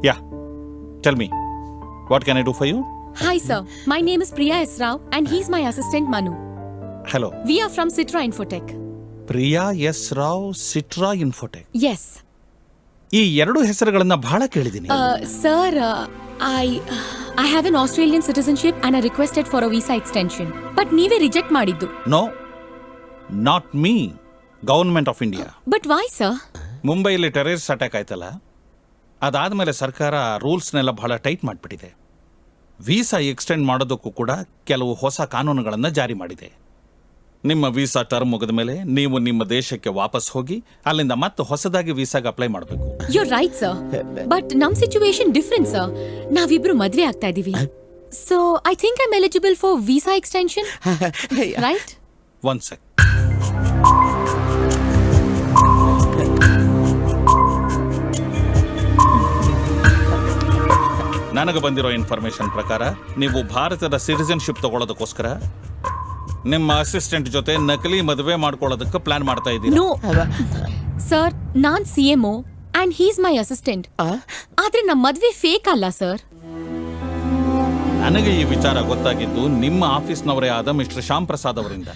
Yeah. Tell me, what can I do for you? Hi sir, my name is Priya S. Rao and he's my assistant Manu. Hello. We are from Citra Infotech. Priya S Rao, Citra Infotech. Yes. ಈ ಎರಡು ಹೆಸರುಗಳನ್ನ ಬಹಳ ಕೇಳಿದ್ದೀನಿ. Sir, I have an Australian citizenship and I requested for a visa extension. But ನೀವೇ reject ಮಾಡಿದ್ದು. No, not me, government of India. But why sir? ಮುಂಬೈಲಿ terrorist attack ಆಯ್ತಲ್ಲ, ಅದಾದ್ಮೇಲೆ ಸರ್ಕಾರ ರೂಲ್ಸ್ನೆಲ್ಲ ಬಹಳ ಟೈಟ್ ಮಾಡಿಬಿಟ್ಟಿದೆ. ವೀಸಾ ಎಕ್ಸ್ಟೆಂಡ್ ಮಾಡೋದಕ್ಕೂ ಕೂಡ ಕೆಲವು ಹೊಸ ಕಾನೂನುಗಳನ್ನು ಜಾರಿ ಮಾಡಿದೆ. ನಿಮ್ಮ ವೀಸಾ ಟರ್ಮ್ ಮುಗಿದ ಮೇಲೆ ನೀವು ನಿಮ್ಮ ದೇಶಕ್ಕೆ ವಾಪಸ್ ಹೋಗಿ ಅಲ್ಲಿಂದ ಮತ್ತೆ ಹೊಸದಾಗಿ ವೀಸಾಗೆ ಅಪ್ಲೈ ಮಾಡಬೇಕು. You're right sir. But ನಮ್ ಸಿಚುವೇಶನ್ ಡಿಫರೆಂಟ್ ಸರ್. ನಾವಿಬ್ರು ಮದ್ವೆ ಆಗ್ತಾ ಇದೀವಿ. So I think I'm eligible for visa extension. Right? One sec. ನನಗೆ ಬಂದಿರೋ ಇನ್ಫಾರ್ಮೇಶನ್ ಪ್ರಕಾರ ನೀವು ಭಾರತದ ಸಿಟಿಜನ್ಶಿಪ್ ತಗೊಳ್ಳೋದಕ್ಕೋಸ್ಕರ ನಿಮ್ಮ ಅಸಿಸ್ಟೆಂಟ್ ಜೊತೆ ನಕಲಿ ಮದುವೆ ಮಾಡ್ಕೊಳ್ಳೋದಕ್ಕೆ ಪ್ಲಾನ್ ಮಾಡ್ತಾ ಇದ್ದೀರಿ. No. Sir, non CMO and he's my assistant. ಆದ್ರೆ ನಮ್ಮ ಮದ್ವೆ ಫೇಕ್ ಅಲ್ಲ ಸರ್. ನನಗೆ ಈ ವಿಚಾರ ಗೊತ್ತಾಗಿದ್ದು ನಿಮ್ಮ ಆಫೀಸ್ನವರೇ ಆದ ಮಿಸ್ಟರ್ ಶ್ಯಾಮ್ ಪ್ರಸಾದ್ ಅವರಿಂದ.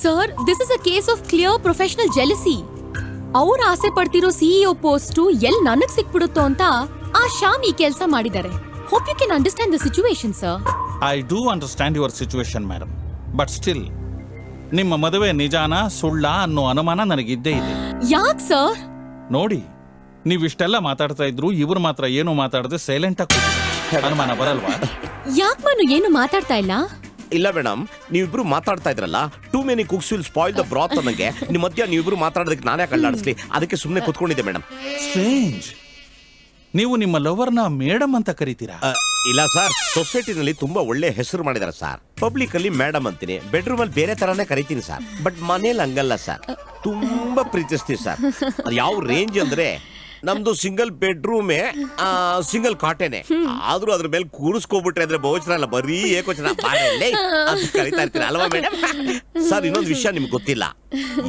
Sir, this is a case of clear professional jealousy. ಅವ್ರು ಆಸೆ ಪಡ್ತಿರೋ CEO ಪೋಸ್ಟು ಎಲ್ಲಿ ನನಗ್ ಸಿಕ್ಬಿಡುತ್ತೋ ಅಂತ ಆ ಶ್ಯಾಮ್ ಈ ಕೆಲಸ ಮಾಡಿದ್ದಾರೆ. Hope you can understand the situation sir. I do understand your situation madam, but still ನಿಮ್ಮ ಮದುವೆ ನಿಜಾನ ಸುಳ್ಳ ಅನ್ನೋ ಅನುಮಾನ ನನಗಿದ್ದೇ ಇದೆ. ಯಾಕ್ ಸರ್? ನೋಡಿ, ನೀವಿಷ್ಟೆಲ್ಲ ಮಾತಾಡ್ತಾ ಇದ್ರು ಇವ್ರು ಮಾತ್ರ ಏನು ಮಾತಾಡದೆ ಸೈಲೆಂಟ್ ಆಗಿ ಕೂತಿದ್ದಾರೆ. ಅನುಮಾನ ಬರಲ್ವಾ? ಯಾಕ್ ಮನು ಏನು ಮಾತಾಡ್ತಾ ಇಲ್ಲ? ಇಲ್ಲ ಮೇಡಮ್, ನೀವಿಬ್ರು ಮಾತಾಡ್ತಾ ಇದ್ರಲ್ಲ, too many cooks will spoil the ಬ್ರಾತ್ ಅನ್ನಂಗೆ ನಿಮ್ಮ ಮಧ್ಯ ನೀವಿಬ್ರು ಮಾತಾಡೋದಕ್ಕೆ ನಾನೇ ಕಳ್ಳಾಡಿಸ್ಲಿ, ಅದಕ್ಕೆ ಸುಮ್ಮನೆ ಕೂತ್ಕೊಂಡಿದ್ದೆ ಮೇಡಮ್. ಸ್ಟ್ರೇಂಜ್, ನೀವು ನಿಮ್ಮ ಲವರ್ನ ಮೇಡಮ್ ಅಂತ ಕರಿತೀರಾ? ಇಲ್ಲ ಸರ್, ಸೊಸೈಟಿನಲ್ಲಿ ತುಂಬಾ ಒಳ್ಳೆ ಹೆಸರು ಮಾಡಿದಾರೆ ಸರ್. ಪಬ್ಲಿಕ್ ಅಲ್ಲಿ ಮೇಡಮ್ ಅಂತೀನಿ, ಬೆಡ್ರೂಮ್ ಅಲ್ಲಿ ಬೇರೆ ತರಾನೇ ಕರಿತೀನಿ ಸರ್. ಬಟ್ ಮನೇಲಿ ಹಂಗಲ್ಲ ಸರ್, ತುಂಬಾ ಪ್ರೀತಿಸ್ತೀವಿ ಸರ್. ಅದು ಯಾವ ರೇಂಜ್ ಅಂದ್ರೆ ನಮ್ದು ಸಿಂಗಲ್ ಬೆಡ್ರೂಮೇ ಸಿಂಗಲ್ ಕಾಟೇನೆ, ಆದ್ರೂ ಅದ್ರ ಮೇಲೆ ಕೂರಿಸ್ಕೋಬಿಟ್ರೆ ಅಂದ್ರೆ ಬಹುವಚನ ಅಲ್ಲ, ಬರೀ ಏಕವಚನ ಅಂತ ಕರಿತಾ ಇರ್ತೀನಿ ಅಲ್ವಾ ಮೇಡಮ್? ಸರ್, ಇನ್ನೊಂದು ವಿಷಯ ನಿಮ್ಗೆ ಗೊತ್ತಿಲ್ಲ,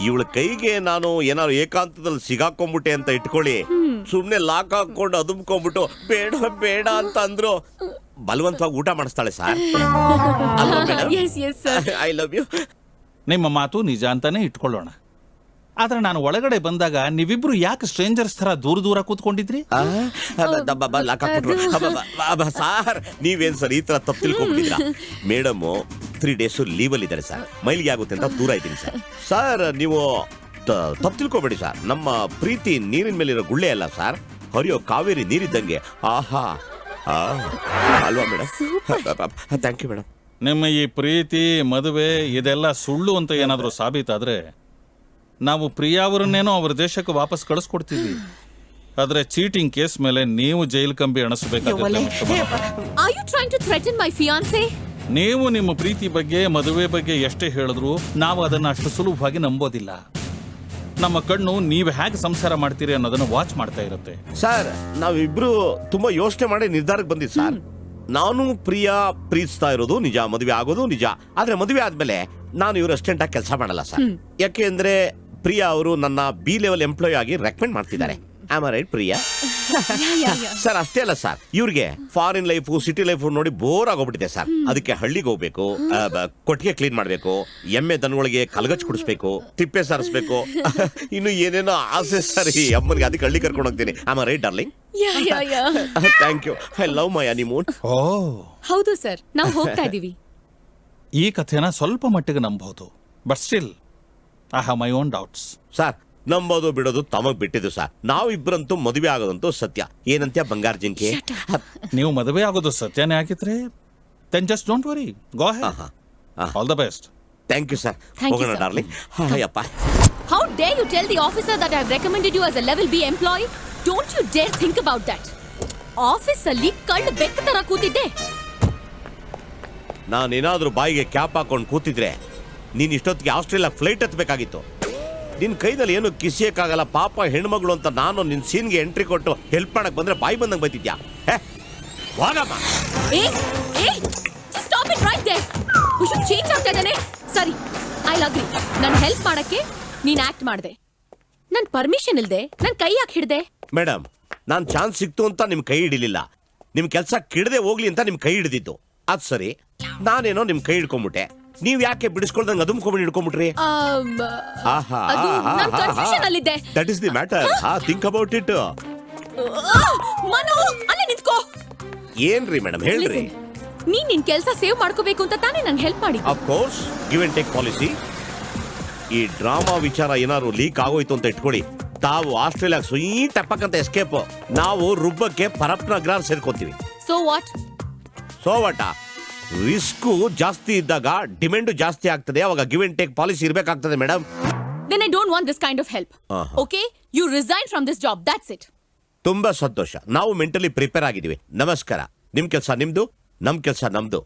ಇವಳ ಕೈಗೆ ನಾನು ಏನಾದ್ರು ಏಕಾಂತದಲ್ಲಿ ಸಿಗಾಕೊಂಡ್ಬಿಟ್ಟೆ ಅಂತ ಇಟ್ಕೊಳ್ಳಿ, ಸುಮ್ನೆ ಲಾಕ್ ಹಾಕೊಂಡು ಅದುಮ್ಕೊಂಡ್ಬಿಟ್ಟು ಬೇಡ ಬೇಡ ಅಂತ ಅಂದ್ರು ಬಲವಂತವಾಗಿ ಊಟ ಮಾಡಿಸ್ತಾಳೆ ಸರ್. I love you. ನಿಮ್ಮ ಮಾತು ನಿಜ ಅಂತಾನೆ ಇಟ್ಕೊಳ್ಳೋಣ. ಆದ್ರೆ ನಾನು ಒಳಗಡೆ ಬಂದಾಗ ನೀವಿಬ್ರು ಯಾಕೆ ಸ್ಟ್ರೇಂಜರ್ಸ್ ತರ ದೂರ ದೂರ ಕೂತ್ಕೊಂಡಿದ್ರಿ? ಸಾರ್, ನೀವೇನ್ ಸರ್ ಈ ತರ ತಪ್ಪು ತಿಳ್ಕೊಂಡ್ಬಿಟ್ಟಿದ್ರ? ಮೇಡಮ್ 3 days ಲೀವ್ ಅಲ್ಲಿ ಇದ್ದಾರೆ ಸರ್, ಮೈಲಿಗೆ ಆಗುತ್ತೆ ಅಂತ ದೂರ ಇದ್ದೀನಿ ಸರ್. ಸರ್, ನೀವು ತಪ್ಪು ತಿಳ್ಕೊಬೇಡಿ ಸರ್, ನಮ್ಮ ಪ್ರೀತಿ ನೀರಿನ ಮೇಲಿರೋ ಗುಳ್ಳೆ ಅಲ್ಲ ಸರ್, ಹರಿಯೋ ಕಾವೇರಿ ನೀರಿದ್ದಂಗೆ. ಆಹಾ, ಅಲ್ವಾ ಮೇಡಮ್? Thank you madam. ನಿಮ್ಮ ಈ ಪ್ರೀತಿ ಮದುವೆ ಇದೆಲ್ಲ ಸುಳ್ಳು ಅಂತ ಏನಾದರೂ ಸಾಬೀತಾದ್ರೆ ನಾವು ಪ್ರಿಯಾ ಅವರನ್ನೇನೋ ಅವ್ರ ದೇಶಕ್ಕೆ ವಾಪಸ್ ಕಳಿಸ್ಕೊಡ್ತೀವಿ. ಆದ್ರೆ ಚೀಟಿಂಗ್ ಕೇಸ್ ಮೇಲೆ ನೀವು ಜೈಲ್ ಕಂಬಿ ಎಣಿಸಬೇಕಾಗುತ್ತೆ. Are you trying to threaten my fiancé? ನೀವು ನಿಮ್ಮ ಪ್ರೀತಿ ಬಗ್ಗೆ ಮದುವೆ ಬಗ್ಗೆ ಎಷ್ಟೇ ಹೇಳಿದ್ರು ನಾವು ಅದನ್ನ ಅಷ್ಟು ಸುಲಭವಾಗಿ ನಂಬೋದಿಲ್ಲ. ನಮ್ಮ ಕಣ್ಣು ನೀವು ಹೇಗೆ ಸಂಸಾರ ಮಾಡ್ತೀರಿ ಅನ್ನೋದನ್ನ ವಾಚ್ ಮಾಡ್ತಾ ಇರುತ್ತೆ. ಸರ್, ನಾವಿಬ್ರು ತುಂಬಾ ಯೋಚನೆ ಮಾಡಿ ನಿರ್ಧಾರಕ್ಕೆ ಬಂದಿದ್ದು ಸರ್. ನಾನು ಪ್ರಿಯಾ ಪ್ರೀತಿಸ್ತಾ ಇರೋದು ನಿಜ, ಮದುವೆ ಆಗೋದು ನಿಜ. ಆದ್ರೆ ಮದುವೆ ಆದ್ಮೇಲೆ ನಾನು ಇವ್ರ ಅಸಿಸ್ಟೆಂಟ್ ಆಗಿ ಕೆಲಸ ಮಾಡಲ್ಲ ಸರ್. ಯಾಕೆ ಅಂದ್ರೆ ಪ್ರಿಯಾ ಅವರು ನನ್ನ B level ಎಂಪ್ಲಾಯ್ ಆಗಿ ರೆಕಮೆಂಡ್ ಮಾಡ್ತಿದ್ದಾರೆ. Am I right Priya? Sir, ಅಷ್ಟೇ ಅಲ್ಲ ಸರ್, ಇವ್ರಿಗೆ ಫಾರಿನ್ ಲೈಫ್ ಸಿಟಿ ಲೈಫ್ ನೋಡಿ ಬೋರ್ ಆಗೋಗ್ಬಿಟ್ಟಿದೆ ಸರ್. ಅದಕ್ಕೆ ಹಳ್ಳಿಗೆ ಹೋಗ್ಬೇಕು, ಕೊಟ್ಟಿಗೆ ಕ್ಲೀನ್ ಮಾಡ್ಬೇಕು, ಎಮ್ಮೆ ದನಗಳಿಗೆ ಕಲ್ಗಚ್ ಕುಡಿಸ್ಬೇಕು, ತಿಪ್ಪೆ ಸಾರಿಸ್ಬೇಕು, ಇನ್ನು ಏನೇನೋ ಆಸೆ ಸರ್ ಈ ಅಮ್ಮನಿಗೆ. ಅದಕ್ಕೆ ಹಳ್ಳಿ ಕರ್ಕೊಂಡು ಹೋಗ್ತೀನಿ. Am I right darling? Thank you. I love my honeymoon. ಹೌದು ಸರ್, ನಾವು ಹೋಗ್ತಾ ಇದೀವಿ. ಈ ಕಥೆನ ಸ್ವಲ್ಪ ಮಟ್ಟಿಗೆ ನಂಬಬಹುದು, but still I have my own doubts. Sir, ನಂಬೋದು ಬಿಡೋದು ತಮಗ್ ಬಿಟ್ಟಿದ್ದು ಸರ್. ನಾವಿಬ್ರಂತೂ ಮದುವೆ ಆಗೋದಂತೂ ಸತ್ಯ. ಏನಂತ್ಯ ಬಂಗಾರ ಜಿಂಕೆ? ನೀವು ಮದುವೆ ಆಗೋದು ಸತ್ಯನೇ ಆಗಿದ್ರೆ then just don't worry, go ahead. All the best. Thank you sir. ಹೋಗೋಣ darling. Ayyappa. How dare you tell the officer that I've recommended you as a level B employee? Don't you dare think about that. Office ಅಲ್ಲಿ ಕಳ್ಳ ಬೆಕ್ಕ ತರ ಕೂತಿದ್ದೆ. ನಾನೇನಾದ್ರೂ ಬಾಯಿಗೆ cap ಹಾಕೊಂಡು ಕೂತಿದ್ರೆ ನೀನ್ ಇಷ್ಟೊತ್ತಿಗೆ ಆಸ್ಟ್ರೇಲಿಯಾ ಫ್ಲೈಟ್ ಹತ್ಬೇಕಾಗಿತ್ತು. ನಿನ್ ಕೈದಲ್ಲಿ ಏನು ಕಿಸಿಯಕ್ಕಾಗಲ್ಲ, ಪಾಪ ಹೆಣ್ಮಗಳು ಅಂತ ನಾನು ನಿನ್ ಸೀನ್ಗೆ ಎಂಟ್ರಿ ಕೊಟ್ಟು ಹೆಲ್ಪ್ ಮಾಡಕ್ ಬಂದ್ರೆ ಬಾಯಿ ಬಂದಂಗ್ ಬೈತಿದ್ಯಾ? ಹೋಗಮ್ಮ. Stop it right there. You should change ಆಗ್ತಾ ಇದ್ದಾನೆ. ಸರಿ, I'll agree. ನಾನು ಹೆಲ್ಪ್ ಮಾಡಕ್ಕೆ ನೀನ್ ಆಕ್ಟ್ ಮಾಡ್ದೆ. ನನ್ ಪರ್ಮಿಷನ್ ಇಲ್ದೆ ನನ್ ಕೈ ಯಾಕೆ ಹಿಡ್ದೆ? ಮೇಡಮ್, ನಾನು ಚಾನ್ಸ್ ಸಿಕ್ತು ಅಂತ ನಿಮ್ ಕೈ ಹಿಡಿಲಿಲ್ಲ, ನಿಮ್ ಕೆಲಸ ಕೆಡದೆ ಹೋಗ್ಲಿ ಅಂತ ನಿಮ್ ಕೈ ಹಿಡಿದಿದ್ದು. ಅದ್ ಸರಿ, ನಾನೇನೋ ನಿಮ್ ಕೈ ಹಿಡ್ಕೊಂಬಿಟ್ಟೆ, ನೀವ್ ಯಾಕೆ ಬಿಡಿಸ್ಕೊಳ್ದಂಗೆ ಅದುಮ್ಕೊಂಡ್ಬಿಟ್ಟು ಹಿಡ್ಕೊಂಬಿಟ್ರಿ? ಅದು ನಾನ್ confusion ಅಲ್ಲಿದ್ದೆ. That is the matter. Think about it. Manu, ಅಲ್ಲೇ ನಿಂತ್ಕೋ. ಏನ್ರಿ ಮೇಡಮ್ ಹೇಳ್ರಿ. ನೀನ್ ನಿನ್ ಕೆಲ್ಸ ಸೇವ್ ಮಾಡ್ಕೋಬೇಕು ಅಂತ ತಾನೇ ನಂಗೆ ಹೆಲ್ಪ್ ಮಾಡಿ. Of course, give and take policy. ಈ ಡ್ರಾಮಾ ವಿಚಾರ ಏನಾದ್ರು ಲೀಕ್ ಆಗೋಯ್ತು ಅಂತ ಇಟ್ಕೊಳ್ಳಿ, ತಾವು ಆಸ್ಟ್ರೇಲಿಯಾ ಸ್ವೀಟ್ ಟಪ್ಪಕ್ಕಂತ ಎಸ್ಕೇಪ್, ನಾವು ರುಬ್ಬಕ್ಕೆ ಪರಪ್ನ ಅಗ್ರಾರ್ ಸೇರ್ಕೋತೀವಿ. So what? ಸೋವಟ ರಿಸ್ಕು ಜಾಸ್ತಿ ಇದ್ದಾಗ ಡಿಮ್ಯಾಂಡು ಜಾಸ್ತಿ ಆಗ್ತದೆ, ಅವಾಗ ಗಿವ್ ಅಂಡ್ ಟೇಕ್ ಪಾಲಿಸಿ ಇರಬೇಕಾಗ್ತದೆ madam. Then I don't want this kind of help. Okay? You resign from this job. That's it. ತುಂಬಾ ಸಂತೋಷ, ನಾವು ಮೆಂಟಲಿ ಪ್ರಿಪೇರ್ ಆಗಿದ್ದೀವಿ. ನಮಸ್ಕಾರ. ನಿಮ್ ಕೆಲಸ ನಿಮ್ದು, ನಮ್ ಕೆಲಸ ನಮ್ದು.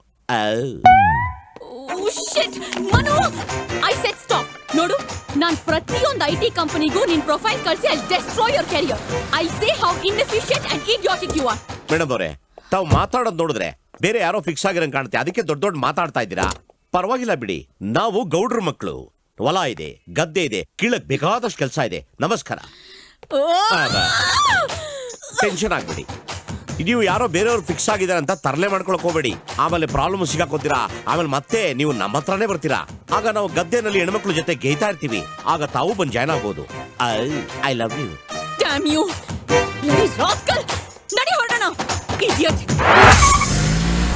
Oh shit! Manu! I said stop. ನೋಡು, ನಾನ್ ಪ್ರತಿಯೊಂದು IT ಕಂಪನಿಗೂ ನಿನ್ ಪ್ರೊಫೈಲ್ ಕಳಿಸಿ I'll destroy your career. I'll say how inefficient and idiotic you are. Madam ಅವರೇ, ತಾವು ಮಾತಾಡೋದು ನೋಡಿದ್ರೆ ಬೇರೆ ಯಾರೋ ಫಿಕ್ಸ್ ಆಗಿರಂಗ್ ಕಾಣುತ್ತೆ, ಅದಕ್ಕೆ ದೊಡ್ಡ ದೊಡ್ಡ ಮಾತಾಡ್ತಾ ಇದ್ದೀರಾ. ಪರವಾಗಿಲ್ಲ ಬಿಡಿ, ನಾವು ಗೌಡ್ರ ಮಕ್ಕಳು, ಹೊಲ ಇದೆ, ಗದ್ದೆ ಇದೆ, ಕೀಳಕ್ ಬೇಕಾದಷ್ಟು ಕೆಲಸ ಇದೆ. ನಮಸ್ಕಾರ. ಟೆನ್ಷನ್ ಆಗ್ಬಿಡಿ. ನೀವು ಯಾರೋ ಬೇರೆಯವ್ರು ಫಿಕ್ಸ್ ಆಗಿದ್ದಾರೆ ಅಂತ ತರಲೆ ಮಾಡ್ಕೊಳಕ್ ಹೋಗ್ಬೇಡಿ, ಆಮೇಲೆ ಪ್ರಾಬ್ಲಮ್ ಸಿಗಾಕೋತೀರಾ, ಆಮೇಲೆ ಮತ್ತೆ ನೀವು ನಮ್ಮ ಹತ್ರನೇ ಬರ್ತೀರಾ. ಆಗ ನಾವು ಗದ್ದೆನಲ್ಲಿ ಹೆಣ್ಮಕ್ಳ ಜೊತೆ ಗೇಯ್ತಾ ಇರ್ತೀವಿ, ಆಗ ತಾವು ಬಂದು ಜಾಯ್ನ್ ಆಗ್ಬೋದು. I love you. Damn you! Bloody rascal! ನಡಿ ಹೊರಡೋಣ, idiot!